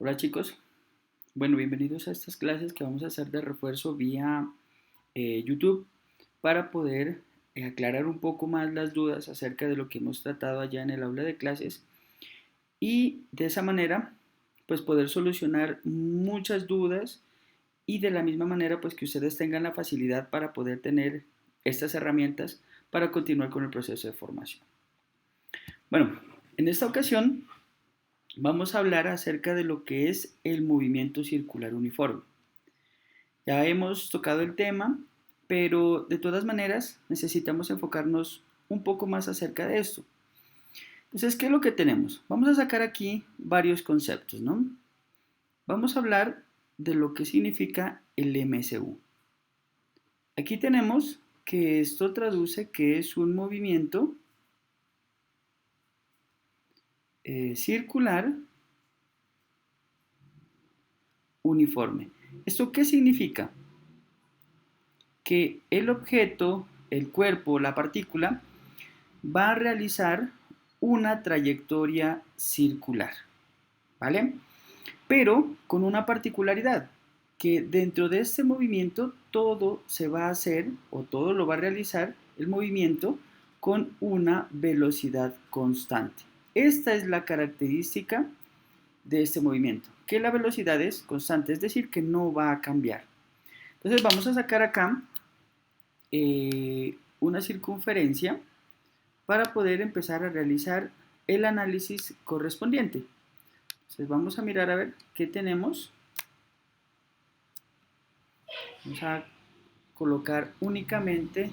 Hola chicos, bueno, bienvenidos a estas clases que vamos a hacer de refuerzo vía YouTube para poder aclarar un poco más las dudas acerca de lo que hemos tratado allá en el aula de clases y de esa manera pues poder solucionar muchas dudas y de la misma manera pues que ustedes tengan la facilidad para poder tener estas herramientas para continuar con el proceso de formación. Bueno, en esta ocasión vamos a hablar acerca de lo que es el movimiento circular uniforme. Ya hemos tocado el tema, pero de todas maneras necesitamos enfocarnos un poco más acerca de esto. Entonces, ¿qué es lo que tenemos? Vamos a sacar aquí varios conceptos, ¿no? Vamos a hablar de lo que significa el MSU. Aquí tenemos que esto traduce que es un movimiento circular uniforme. ¿Esto qué significa? Que el objeto, el cuerpo, la partícula, va a realizar una trayectoria circular, ¿vale? Pero con una particularidad, que dentro de este movimiento todo se va a hacer o todo lo va a realizar el movimiento con una velocidad constante. Esta es la característica de este movimiento, que la velocidad es constante, es decir, que no va a cambiar. Entonces vamos a sacar acá una circunferencia para poder empezar a realizar el análisis correspondiente. Entonces vamos a mirar a ver qué tenemos. Vamos a colocar únicamente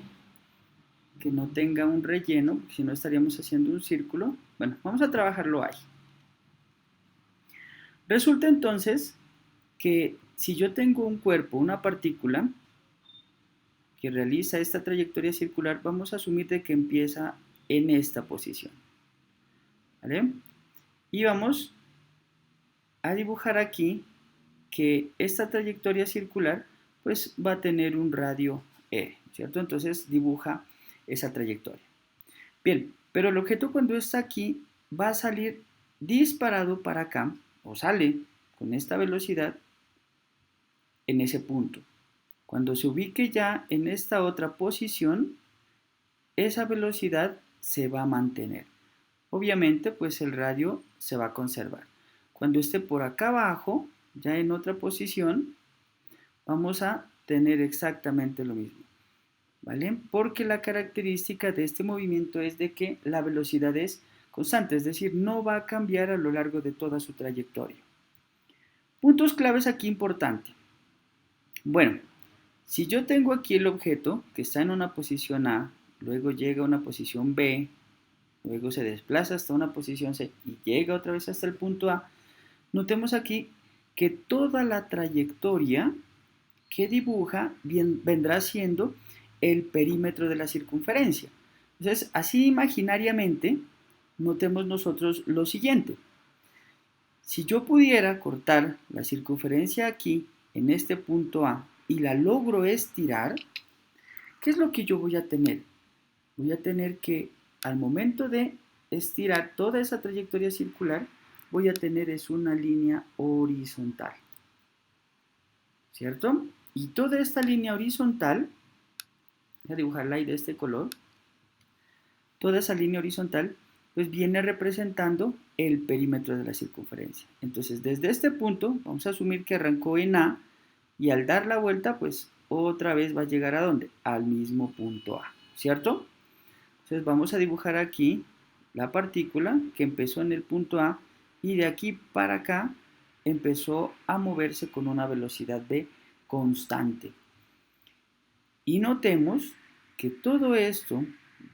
que no tenga un relleno, si no estaríamos haciendo un círculo. Bueno, vamos a trabajarlo ahí. Resulta entonces que si yo tengo un cuerpo, una partícula que realiza esta trayectoria circular, vamos a asumir de que empieza en esta posición, ¿vale? Y vamos a dibujar aquí que esta trayectoria circular pues va a tener un radio E, ¿cierto? Entonces dibuja esa trayectoria. Bien, pero el objeto cuando está aquí va a salir disparado para acá, o sale con esta velocidad en ese punto. Cuando se ubique ya en esta otra posición, esa velocidad se va a mantener. Obviamente, pues el radio se va a conservar. Cuando esté por acá abajo, ya en otra posición, vamos a tener exactamente lo mismo, ¿vale? Porque la característica de este movimiento es de que la velocidad es constante, es decir, no va a cambiar a lo largo de toda su trayectoria. Puntos claves aquí importantes. Bueno, si yo tengo aquí el objeto que está en una posición A, luego llega a una posición B, luego se desplaza hasta una posición C y llega otra vez hasta el punto A, notemos aquí que toda la trayectoria que dibuja vendrá siendo el perímetro de la circunferencia. Entonces, así imaginariamente, notemos nosotros lo siguiente. Si yo pudiera cortar la circunferencia aquí, en este punto A, y la logro estirar, ¿qué es lo que yo voy a tener? Voy a tener que, al momento de estirar toda esa trayectoria circular, voy a tener es una línea horizontal, ¿cierto? Y toda esta línea horizontal, voy a dibujarla ahí de este color, toda esa línea horizontal, pues viene representando el perímetro de la circunferencia. Entonces, desde este punto, vamos a asumir que arrancó en A, y al dar la vuelta, pues otra vez va a llegar ¿a dónde? Al mismo punto A, ¿cierto? Entonces vamos a dibujar aquí la partícula que empezó en el punto A y de aquí para acá empezó a moverse con una velocidad de constante. Y notemos que todo esto,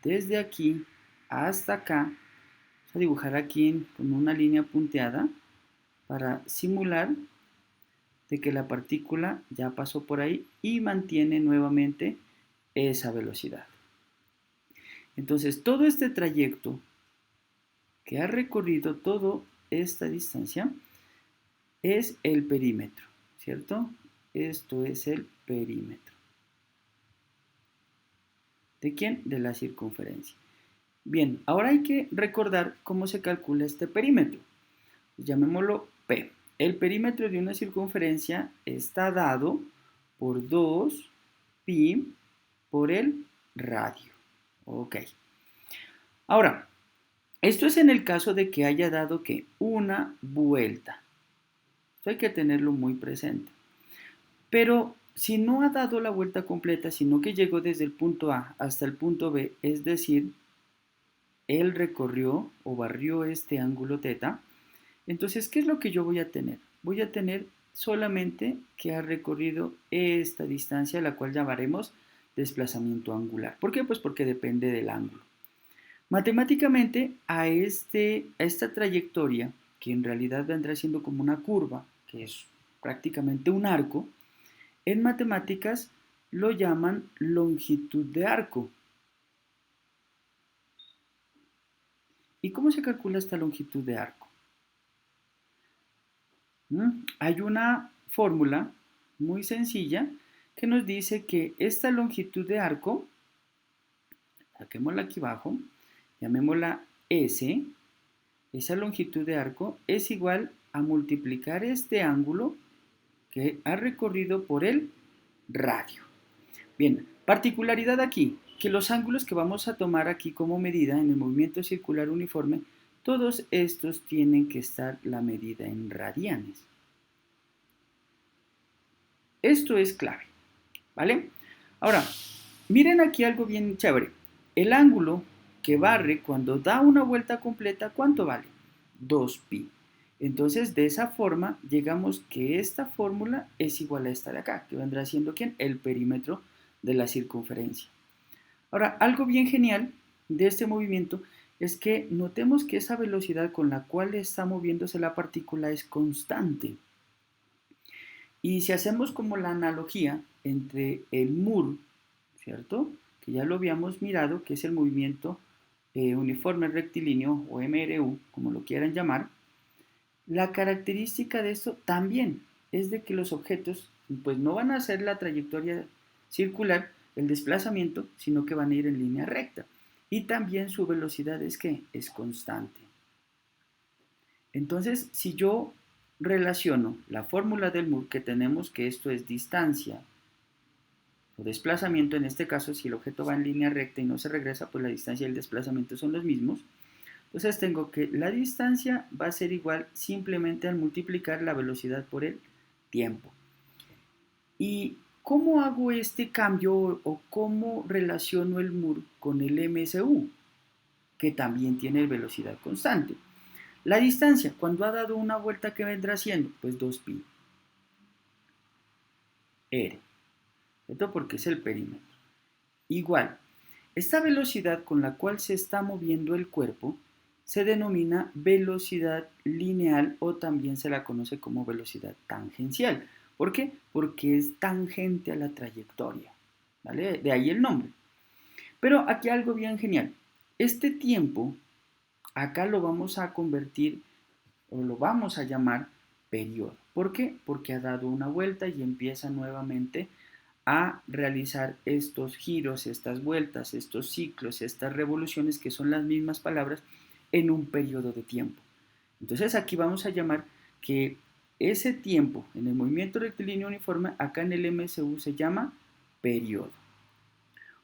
desde aquí hasta acá, vamos a dibujar aquí con una línea punteada para simular de que la partícula ya pasó por ahí y mantiene nuevamente esa velocidad. Entonces, todo este trayecto que ha recorrido toda esta distancia es el perímetro, ¿cierto? Esto es el perímetro. ¿De quién? De la circunferencia. Bien, ahora hay que recordar cómo se calcula este perímetro. Llamémoslo P. el perímetro de una circunferencia está dado por 2pi por el radio. Ok. Ahora, esto es en el caso de que haya dado que una vuelta. Esto hay que tenerlo muy presente. Pero si no ha dado la vuelta completa, sino que llegó desde el punto A hasta el punto B, es decir, él recorrió o barrió este ángulo θ, entonces, ¿qué es lo que yo voy a tener? Voy a tener solamente que ha recorrido esta distancia, la cual llamaremos desplazamiento angular. ¿Por qué? Pues porque depende del ángulo. Matemáticamente, a esta trayectoria, que en realidad vendrá siendo como una curva, que es prácticamente un arco, en matemáticas lo llaman longitud de arco. ¿Y cómo se calcula esta longitud de arco? Hay una fórmula muy sencilla que nos dice que esta longitud de arco, saquémosla aquí abajo, llamémosla S, esa longitud de arco es igual a multiplicar este ángulo que ha recorrido por el radio. Bien, particularidad aquí, que los ángulos que vamos a tomar aquí como medida en el movimiento circular uniforme, todos estos tienen que estar la medida en radianes. Esto es clave, ¿vale? Ahora, miren aquí algo bien chévere. El ángulo que barre cuando da una vuelta completa, ¿cuánto vale? 2pi. Entonces, de esa forma, llegamos que esta fórmula es igual a esta de acá, que vendrá siendo ¿quién? El perímetro de la circunferencia. Ahora, algo bien genial de este movimiento es que notemos que esa velocidad con la cual está moviéndose la partícula es constante. Y si hacemos como la analogía entre el MUR, ¿cierto? Que ya lo habíamos mirado, que es el movimiento uniforme rectilíneo o MRU, como lo quieran llamar, la característica de esto también es de que los objetos pues no van a hacer la trayectoria circular, el desplazamiento, sino que van a ir en línea recta. Y también su velocidad es ¿qué? Es constante. Entonces, si yo relaciono la fórmula del MUR, que tenemos que esto es distancia o desplazamiento, en este caso si el objeto va en línea recta y no se regresa, pues la distancia y el desplazamiento son los mismos. Entonces tengo que la distancia va a ser igual simplemente al multiplicar la velocidad por el tiempo. ¿Y cómo hago este cambio o cómo relaciono el MUR con el MSU, que también tiene velocidad constante? La distancia, cuando ha dado una vuelta, ¿qué vendrá siendo? Pues 2pi r. ¿Cierto? Porque es el perímetro. Igual, esta velocidad con la cual se está moviendo el cuerpo se denomina velocidad lineal o también se la conoce como velocidad tangencial. ¿Por qué? Porque es tangente a la trayectoria. ¿Vale? De ahí el nombre. Pero aquí algo bien genial. Este tiempo, acá lo vamos a convertir o lo vamos a llamar periodo. ¿Por qué? Porque ha dado una vuelta y empieza nuevamente a realizar estos giros, estas vueltas, estos ciclos, estas revoluciones, que son las mismas palabras, en un periodo de tiempo. Entonces aquí vamos a llamar que ese tiempo en el movimiento rectilíneo uniforme, acá en el MSU se llama periodo.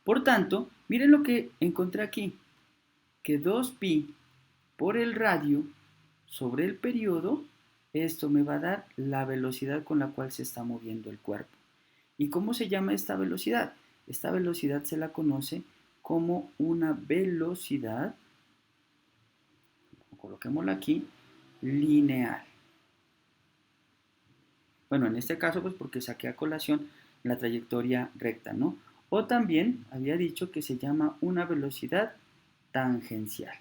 Por tanto, miren lo que encontré aquí, que 2pi por el radio sobre el periodo, esto me va a dar la velocidad con la cual se está moviendo el cuerpo. ¿Y cómo se llama esta velocidad? Esta velocidad se la conoce como una velocidad, coloquémosla aquí, lineal. Bueno, en este caso pues porque saqué a colación la trayectoria recta, ¿no? O también había dicho que se llama una velocidad tangencial.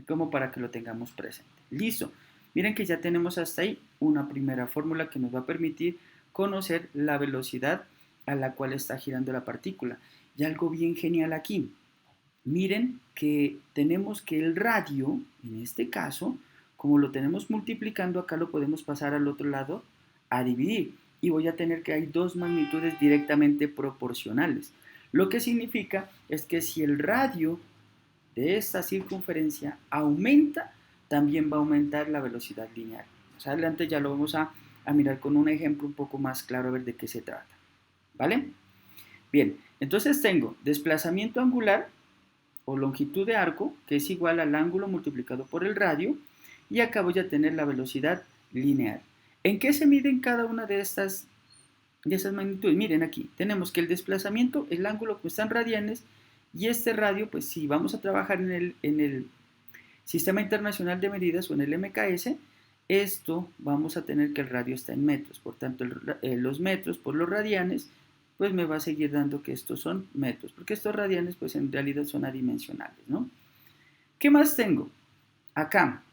Como para que lo tengamos presente. Listo. Miren que ya tenemos hasta ahí una primera fórmula que nos va a permitir conocer la velocidad a la cual está girando la partícula. Y algo bien genial aquí. Miren que tenemos que el radio, en este caso, como lo tenemos multiplicando, acá lo podemos pasar al otro lado a dividir. Y voy a tener que hay dos magnitudes directamente proporcionales. Lo que significa es que si el radio de esta circunferencia aumenta, también va a aumentar la velocidad lineal. Más adelante ya lo vamos a mirar con un ejemplo un poco más claro a ver de qué se trata. ¿Vale? Bien, entonces tengo desplazamiento angular o longitud de arco, que es igual al ángulo multiplicado por el radio, y acá voy a tener la velocidad lineal. ¿En qué se miden cada una de esas magnitudes? Miren aquí, tenemos que el desplazamiento, el ángulo que está en radianes, y este radio, pues si vamos a trabajar en el Sistema Internacional de Medidas o en el MKS, esto vamos a tener que el radio está en metros, por tanto los metros por los radianes, pues me va a seguir dando que estos son metros, porque estos radianes pues en realidad son adimensionales, ¿no? ¿Qué más tengo? Acá,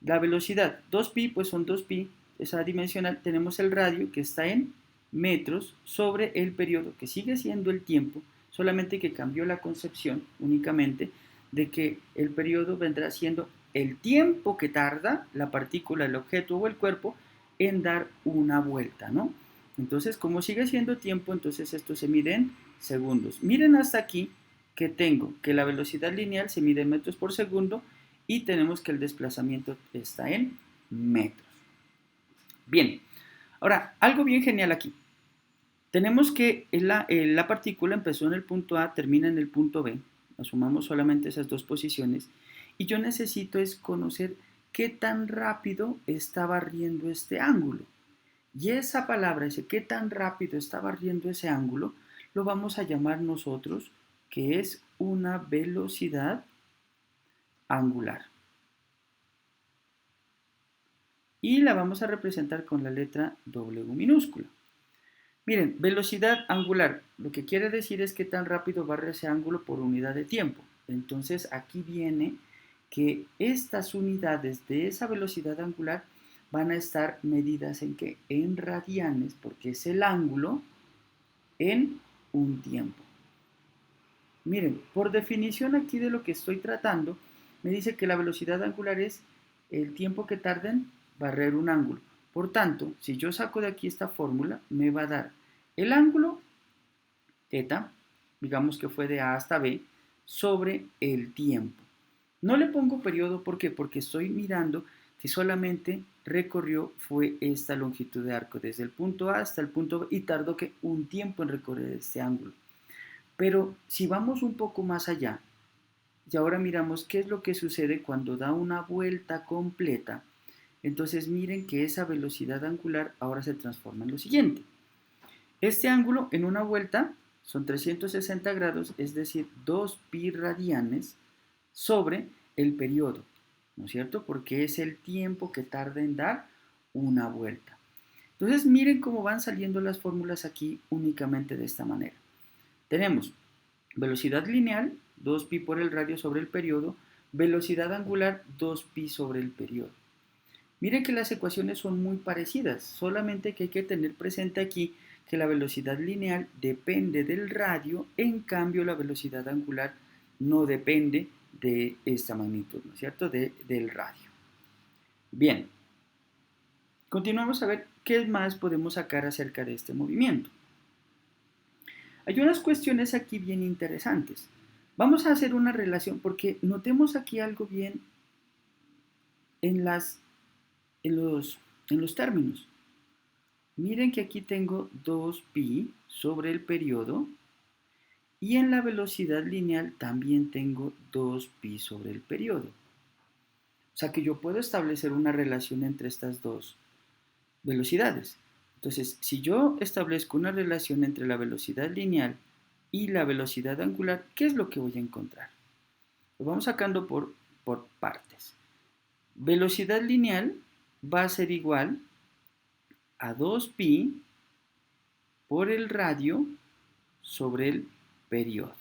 la velocidad, 2pi, pues son 2pi, es adimensional, tenemos el radio que está en metros sobre el periodo, que sigue siendo el tiempo, solamente que cambió la concepción únicamente de que el periodo vendrá siendo el tiempo que tarda la partícula, el objeto o el cuerpo en dar una vuelta, ¿no? Entonces, como sigue siendo tiempo, entonces esto se mide en segundos. Miren hasta aquí que tengo que la velocidad lineal se mide en metros por segundo y tenemos que el desplazamiento está en metros. Bien, ahora, algo bien genial aquí. Tenemos que la partícula empezó en el punto A, termina en el punto B. Asumamos solamente esas dos posiciones. Y yo necesito es conocer qué tan rápido está barriendo este ángulo. Y esa palabra, ese qué tan rápido está barriendo ese ángulo, lo vamos a llamar nosotros, que es una velocidad angular. Y la vamos a representar con la letra W minúscula. Miren, velocidad angular, lo que quiere decir es qué tan rápido barre ese ángulo por unidad de tiempo. Entonces aquí viene que estas unidades de esa velocidad angular van a estar medidas en qué? En radianes, porque es el ángulo en un tiempo. Miren, por definición aquí de lo que estoy tratando, me dice que la velocidad angular es el tiempo que tarda en barrer un ángulo. Por tanto, si yo saco de aquí esta fórmula, me va a dar el ángulo θ, digamos que fue de A hasta B, sobre el tiempo. No le pongo periodo, ¿por qué? Porque estoy mirando que solamente recorrió fue esta longitud de arco, desde el punto A hasta el punto B, y tardó que un tiempo en recorrer este ángulo. Pero si vamos un poco más allá, y ahora miramos qué es lo que sucede cuando da una vuelta completa, entonces miren que esa velocidad angular ahora se transforma en lo siguiente. Este ángulo en una vuelta son 360 grados, es decir, 2pi radianes sobre el periodo, ¿no es cierto? Porque es el tiempo que tarda en dar una vuelta. Entonces miren cómo van saliendo las fórmulas aquí únicamente de esta manera. Tenemos velocidad lineal, 2pi por el radio sobre el periodo, velocidad angular, 2pi sobre el periodo. Miren que las ecuaciones son muy parecidas, solamente que hay que tener presente aquí que la velocidad lineal depende del radio, en cambio la velocidad angular no depende de esta magnitud, ¿no es cierto? Del radio. Bien, continuamos a ver qué más podemos sacar acerca de este movimiento. Hay unas cuestiones aquí bien interesantes. Vamos a hacer una relación porque notemos aquí algo bien en los términos. Miren que aquí tengo 2pi sobre el periodo y en la velocidad lineal también tengo 2pi sobre el periodo. O sea que yo puedo establecer una relación entre estas dos velocidades. Entonces, si yo establezco una relación entre la velocidad lineal y la velocidad angular, ¿qué es lo que voy a encontrar? Lo vamos sacando por partes. Velocidad lineal va a ser igual a 2pi por el radio sobre el periodo.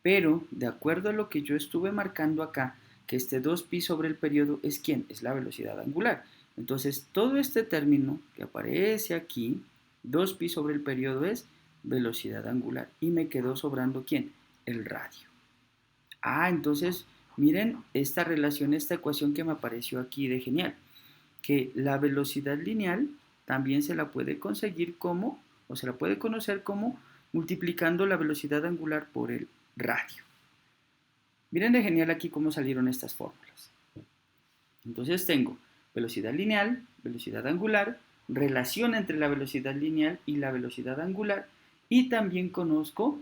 Pero, de acuerdo a lo que yo estuve marcando acá, que este 2pi sobre el periodo es ¿quién? Es la velocidad angular. Entonces, todo este término que aparece aquí, 2pi sobre el periodo es velocidad angular. Y me quedó sobrando ¿quién? El radio. Entonces, miren esta relación, esta ecuación que me apareció aquí de genial. Que la velocidad lineal también se la puede conseguir como, o se la puede conocer como multiplicando la velocidad angular por el radio. Miren de genial aquí cómo salieron estas fórmulas. Entonces tengo velocidad lineal, velocidad angular, relación entre la velocidad lineal y la velocidad angular, y también conozco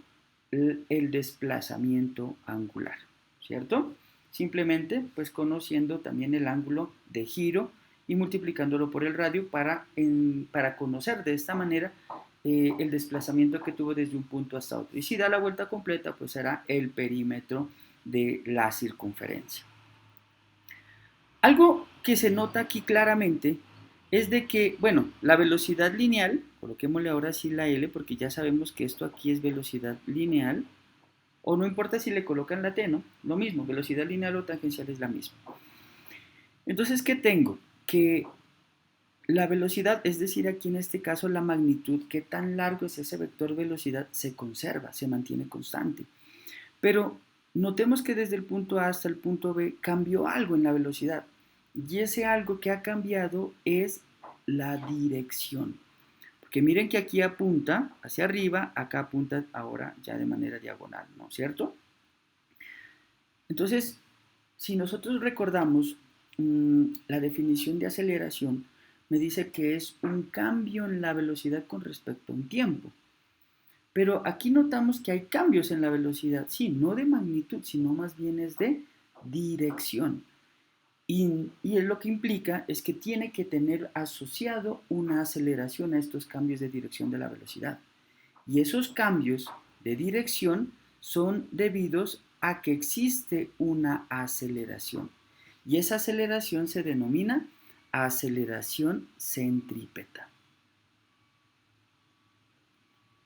el desplazamiento angular, ¿cierto? Simplemente pues conociendo también el ángulo de giro y multiplicándolo por el radio para conocer de esta manera el desplazamiento que tuvo desde un punto hasta otro. Y si da la vuelta completa, pues será el perímetro de la circunferencia. Algo que se nota aquí claramente es de que, bueno, la velocidad lineal, coloquémosle ahora sí la L porque ya sabemos que esto aquí es velocidad lineal, o no importa si le colocan la T, ¿no? Lo mismo, velocidad lineal o tangencial es la misma. Entonces, ¿qué tengo? Que la velocidad, es decir, aquí en este caso la magnitud, qué tan largo es ese vector velocidad, se conserva, se mantiene constante. Pero notemos que desde el punto A hasta el punto B cambió algo en la velocidad. Y ese algo que ha cambiado es la dirección. Porque miren que aquí apunta hacia arriba, acá apunta ahora ya de manera diagonal, ¿no es cierto? Entonces, si nosotros recordamos la definición de aceleración, me dice que es un cambio en la velocidad con respecto a un tiempo. Pero aquí notamos que hay cambios en la velocidad, sí, no de magnitud, sino más bien es de dirección. Y lo que implica es que tiene que tener asociado una aceleración a estos cambios de dirección de la velocidad. Y esos cambios de dirección son debidos a que existe una aceleración. Y esa aceleración se denomina aceleración centrípeta.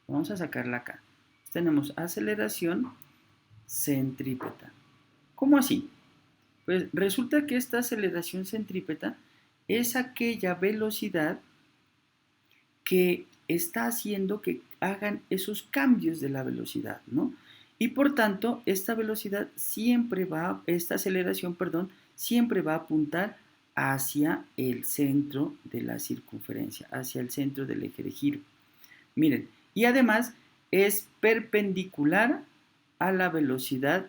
Vamos a sacarla acá. Tenemos aceleración centrípeta. ¿Cómo así? Pues resulta que esta aceleración centrípeta es aquella velocidad que está haciendo que hagan esos cambios de la velocidad, ¿no? Y por tanto, esta velocidad esta aceleración, perdón, siempre va a apuntar hacia el centro de la circunferencia, hacia el centro del eje de giro. Miren, y además es perpendicular a la velocidad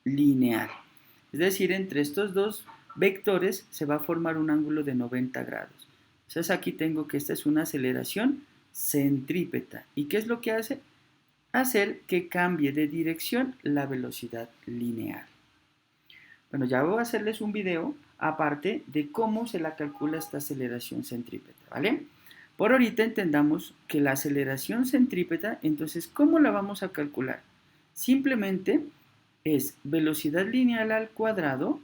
lineal. Es decir, entre estos dos vectores se va a formar un ángulo de 90 grados. Entonces aquí tengo que esta es una aceleración centrípeta. ¿Y qué es lo que hace? Hacer que cambie de dirección la velocidad lineal. Bueno, ya voy a hacerles un video aparte de cómo se la calcula esta aceleración centrípeta, ¿vale? Por ahorita entendamos que la aceleración centrípeta, entonces, ¿cómo la vamos a calcular? Simplemente es velocidad lineal al cuadrado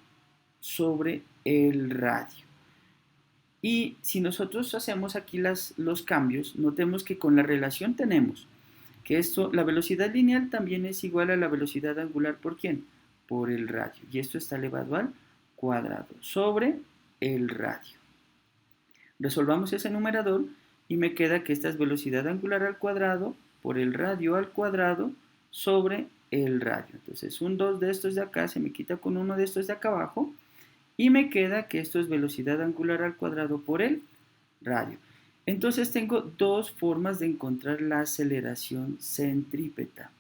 sobre el radio. Y si nosotros hacemos aquí los cambios, notemos que con la relación tenemos que la velocidad lineal también es igual a la velocidad angular, ¿por quién? Por el radio. Y esto está elevado al cuadrado sobre el radio. Resolvamos ese numerador y me queda que esta es velocidad angular al cuadrado por el radio al cuadrado sobre el radio. Entonces un 2 de estos de acá se me quita con uno de estos de acá abajo y me queda que esto es velocidad angular al cuadrado por el radio. Entonces tengo dos formas de encontrar la aceleración centrípeta.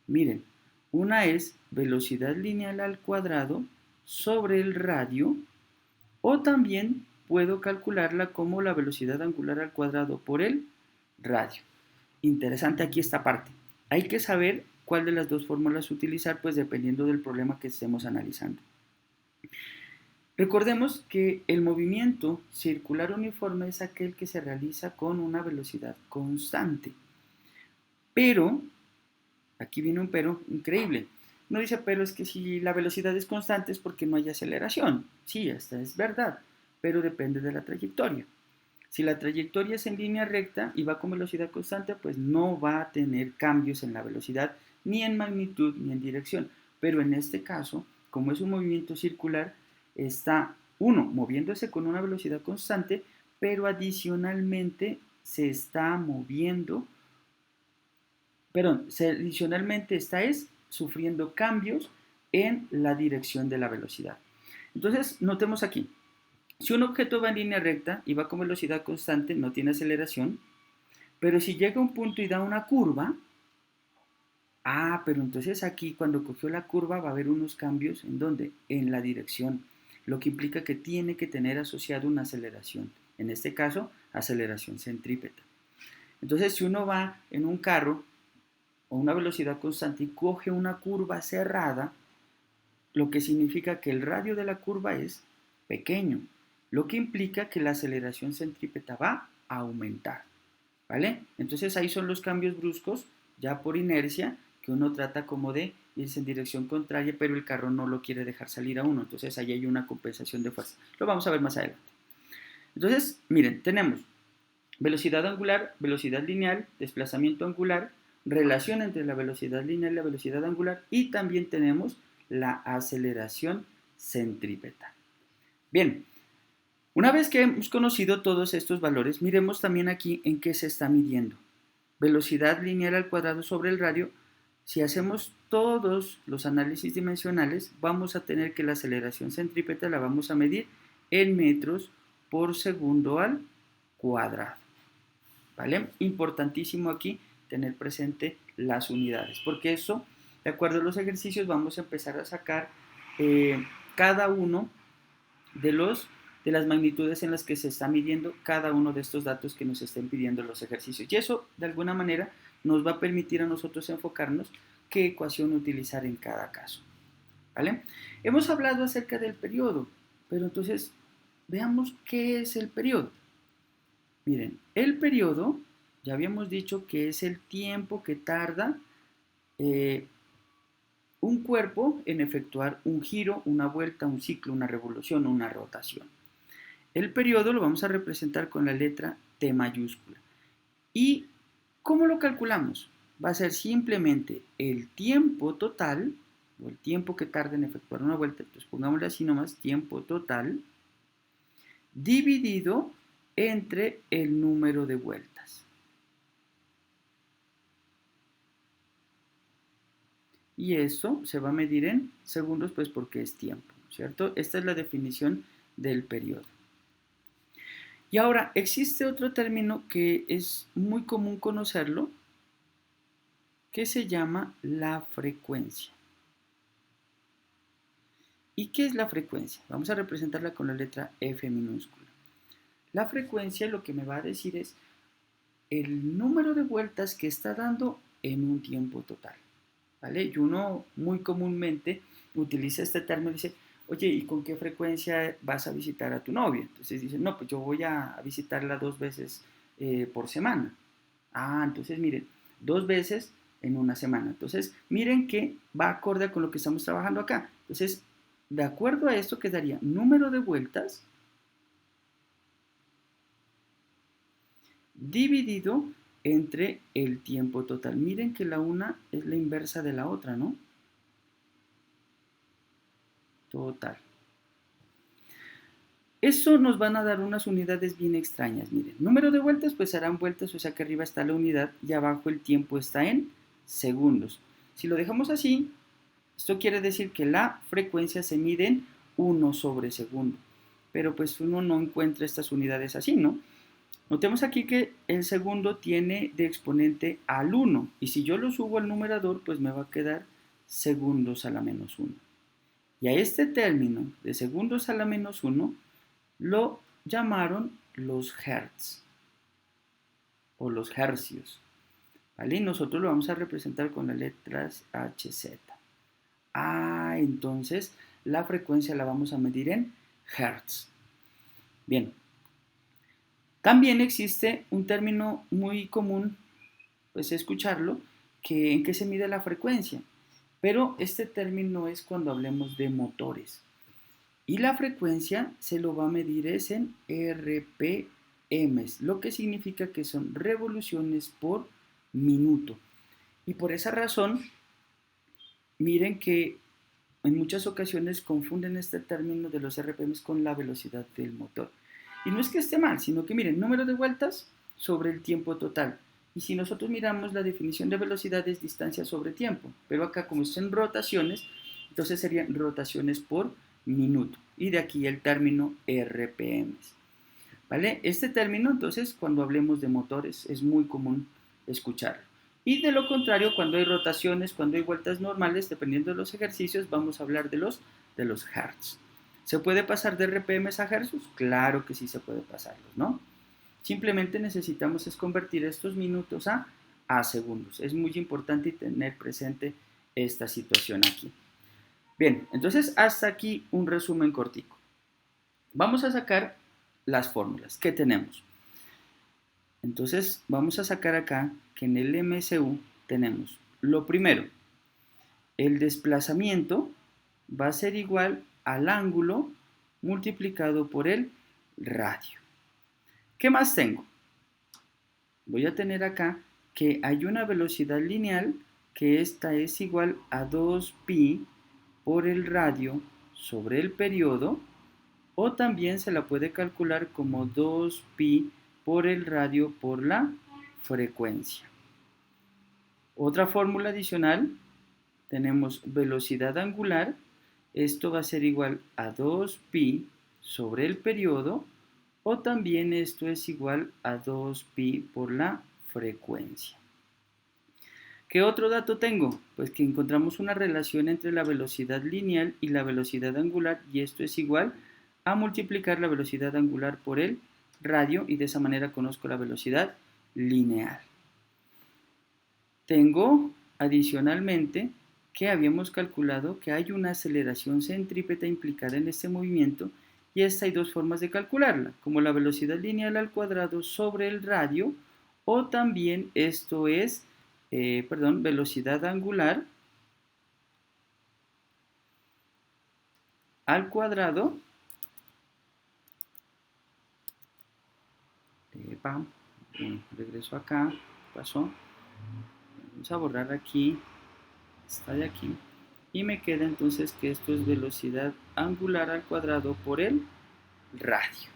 Miren, una es velocidad lineal al cuadrado sobre el radio, o también puedo calcularla como la velocidad angular al cuadrado por el radio. Interesante aquí esta parte. Hay que saber cuál de las dos fórmulas utilizar, pues dependiendo del problema que estemos analizando. Recordemos que el movimiento circular uniforme es aquel que se realiza con una velocidad constante. Pero, aquí viene un pero increíble. No dice, pero es que si la velocidad es constante es porque no hay aceleración. Sí, esta es verdad, pero depende de la trayectoria. Si la trayectoria es en línea recta y va con velocidad constante, pues no va a tener cambios en la velocidad, ni en magnitud, ni en dirección. Pero en este caso, como es un movimiento circular, está uno moviéndose con una velocidad constante, pero adicionalmente se está moviendo, adicionalmente está sufriendo cambios en la dirección de la velocidad. Entonces, notemos aquí, si un objeto va en línea recta y va con velocidad constante, no tiene aceleración, pero si llega a un punto y da una curva, pero entonces aquí cuando cogió la curva va a haber unos cambios en ¿dónde? En la dirección. lo que implica que tiene que tener asociado una aceleración, en este caso, aceleración centrípeta. Entonces, si uno va en un carro a una velocidad constante y coge una curva cerrada, lo que significa que el radio de la curva es pequeño, lo que implica que la aceleración centrípeta va a aumentar, ¿vale? Entonces ahí son los cambios bruscos, ya por inercia, que uno trata como de irse en dirección contraria, pero el carro no lo quiere dejar salir a uno, entonces ahí hay una compensación de fuerza. Lo vamos a ver más adelante. Entonces, miren, tenemos velocidad angular, velocidad lineal, desplazamiento angular, relación entre la velocidad lineal y la velocidad angular, y también tenemos la aceleración centrípeta. Bien, una vez que hemos conocido todos estos valores, miremos también aquí en qué se está midiendo. Velocidad lineal al cuadrado sobre el radio. Si hacemos todos los análisis dimensionales, vamos a tener que la aceleración centrípeta la vamos a medir en metros por segundo al cuadrado. ¿Vale? Importantísimo aquí tener presente las unidades, porque eso, de acuerdo a los ejercicios, vamos a empezar a sacar cada uno de las magnitudes en las que se está midiendo cada uno de estos datos que nos estén pidiendo los ejercicios. Y eso, de alguna manera, nos va a permitir a nosotros enfocarnos qué ecuación utilizar en cada caso. ¿Vale? Hemos hablado acerca del periodo, pero entonces veamos qué es el periodo. Miren, el periodo, ya habíamos dicho que es el tiempo que tarda un cuerpo en efectuar un giro, una vuelta, un ciclo, una revolución o una rotación. El periodo lo vamos a representar con la letra T mayúscula. ¿Y cómo lo calculamos? Va a ser simplemente el tiempo total, o el tiempo que tarda en efectuar una vuelta, entonces pongámosle así nomás, tiempo total, dividido entre el número de vueltas. Y eso se va a medir en segundos, pues porque es tiempo, ¿cierto? Esta es la definición del periodo. Y ahora, existe otro término que es muy común conocerlo, que se llama la frecuencia. ¿Y qué es la frecuencia? Vamos a representarla con la letra F minúscula. La frecuencia lo que me va a decir es el número de vueltas que está dando en un tiempo total, ¿vale? Y uno muy comúnmente utiliza este término y dice, oye, ¿y con qué frecuencia vas a visitar a tu novia? Entonces dice, no, pues yo voy a visitarla 2 veces por semana. Ah, entonces miren, 2 veces en una semana. Entonces, miren que va acorde con lo que estamos trabajando acá. Entonces, de acuerdo a esto quedaría número de vueltas dividido entre el tiempo total. Miren que la una es la inversa de la otra, ¿no? Total. Eso nos van a dar unas unidades bien extrañas, miren. Número de vueltas, pues serán vueltas, o sea que arriba está la unidad y abajo el tiempo está en segundos. Si lo dejamos así, esto quiere decir que la frecuencia se mide en 1 sobre segundo. Pero pues uno no encuentra estas unidades así, ¿no? Notemos aquí que el segundo tiene de exponente al 1. Y si yo lo subo al numerador, pues me va a quedar segundos a la menos 1. Y a este término de segundos a la menos 1 lo llamaron los hertz o los hercios. ¿Vale? Y nosotros lo vamos a representar con las letras HZ. Ah, entonces la frecuencia la vamos a medir en hertz. Bien. También existe un término muy común, pues escucharlo, que en qué se mide la frecuencia. Pero este término es cuando hablemos de motores. Y la frecuencia se lo va a medir es en RPM, lo que significa que son revoluciones por minuto. Y por esa razón, miren que en muchas ocasiones confunden este término de los RPM con la velocidad del motor. Y no es que esté mal, sino que miren, número de vueltas sobre el tiempo total. Y si nosotros miramos la definición de velocidad es distancia sobre tiempo, pero acá como son rotaciones, entonces serían rotaciones por minuto. Y de aquí el término RPM. ¿Vale? Este término, entonces, cuando hablemos de motores, es muy común escucharlo. Y de lo contrario, cuando hay rotaciones, cuando hay vueltas normales, dependiendo de los ejercicios, vamos a hablar de los hertz. ¿Se puede pasar de RPMs a hercios? Claro que sí se puede pasarlos, ¿no? Simplemente necesitamos es convertir estos minutos a segundos. Es muy importante tener presente esta situación aquí. Bien, entonces hasta aquí un resumen cortico. Vamos a sacar las fórmulas que tenemos. Entonces vamos a sacar acá que en el MSU tenemos lo primero, el desplazamiento va a ser igual al ángulo multiplicado por el radio. ¿Qué más tengo? Voy a tener acá que hay una velocidad lineal que esta es igual a 2pi por el radio sobre el periodo, o también se la puede calcular como 2pi por el radio por la frecuencia. Otra fórmula adicional, tenemos velocidad angular, esto va a ser igual a 2pi sobre el periodo, o también esto es igual a 2pi por la frecuencia. ¿Qué otro dato tengo? Pues que encontramos una relación entre la velocidad lineal y la velocidad angular, y esto es igual a multiplicar la velocidad angular por el radio, y de esa manera conozco la velocidad lineal. Tengo adicionalmente que habíamos calculado que hay una aceleración centrípeta implicada en este movimiento, y esta hay dos formas de calcularla, como la velocidad lineal al cuadrado sobre el radio, o también esto es, velocidad angular al cuadrado, regreso acá, pasó, vamos a borrar aquí, está de aquí, y me queda entonces que esto es velocidad angular al cuadrado por el radio.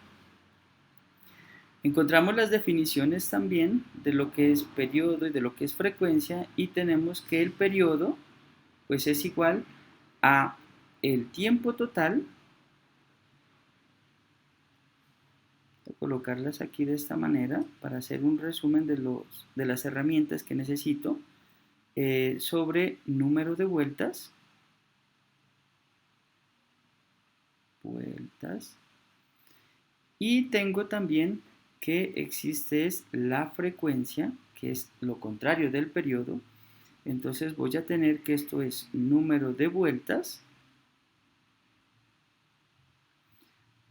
Encontramos las definiciones también de lo que es periodo y de lo que es frecuencia, y tenemos que el periodo pues es igual a el tiempo total. Voy a colocarlas aquí de esta manera para hacer un resumen de las herramientas que necesito, sobre número de vueltas, y tengo también que existe es la frecuencia, que es lo contrario del periodo. Entonces voy a tener que esto es número de vueltas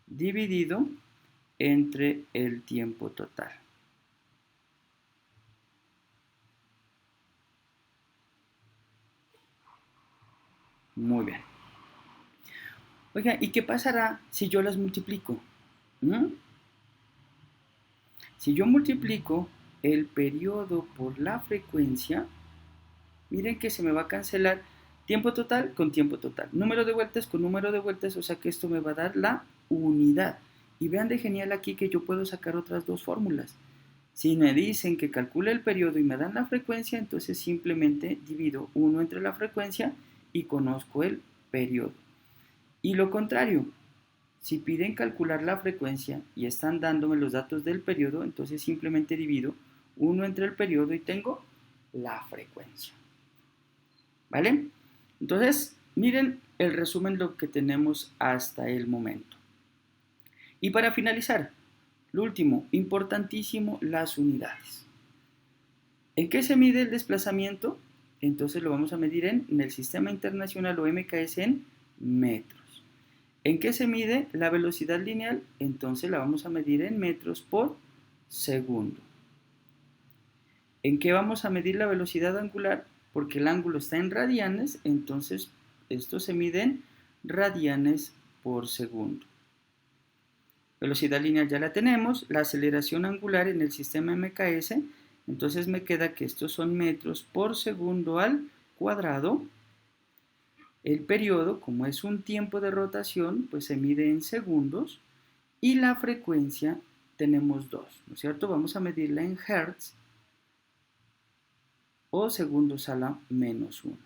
dividido entre el tiempo total. Muy bien. Oiga, ¿y qué pasará si yo las multiplico? Si yo multiplico el periodo por la frecuencia, miren que se me va a cancelar tiempo total con tiempo total, número de vueltas con número de vueltas, o sea que esto me va a dar la unidad. Y vean de genial aquí que yo puedo sacar otras dos fórmulas. Si me dicen que calcule el periodo y me dan la frecuencia, entonces simplemente divido 1 entre la frecuencia y conozco el periodo. Y lo contrario, si piden calcular la frecuencia y están dándome los datos del periodo, entonces simplemente divido 1 entre el periodo y tengo la frecuencia. ¿Vale? Entonces, miren el resumen de lo que tenemos hasta el momento. Y para finalizar, lo último, importantísimo, las unidades. ¿En qué se mide el desplazamiento? Entonces lo vamos a medir en el Sistema Internacional o MKS en metros. ¿En qué se mide la velocidad lineal? Entonces la vamos a medir en metros por segundo. ¿En qué vamos a medir la velocidad angular? Porque el ángulo está en radianes, entonces esto se mide en radianes por segundo. Velocidad lineal ya la tenemos, la aceleración angular en el sistema MKS, entonces me queda que estos son metros por segundo al cuadrado. El periodo, como es un tiempo de rotación, pues se mide en segundos, y la frecuencia tenemos dos, ¿no es cierto? Vamos a medirla en hertz o segundos a la -1,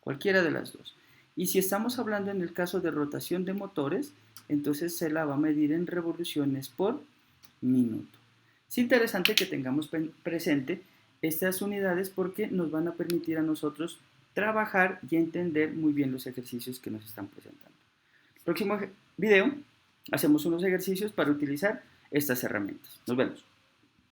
cualquiera de las dos. Y si estamos hablando en el caso de rotación de motores, entonces se la va a medir en revoluciones por minuto. Es interesante que tengamos presente estas unidades porque nos van a permitir a nosotros trabajar y entender muy bien los ejercicios que nos están presentando. Próximo video, hacemos unos ejercicios para utilizar estas herramientas. Nos vemos.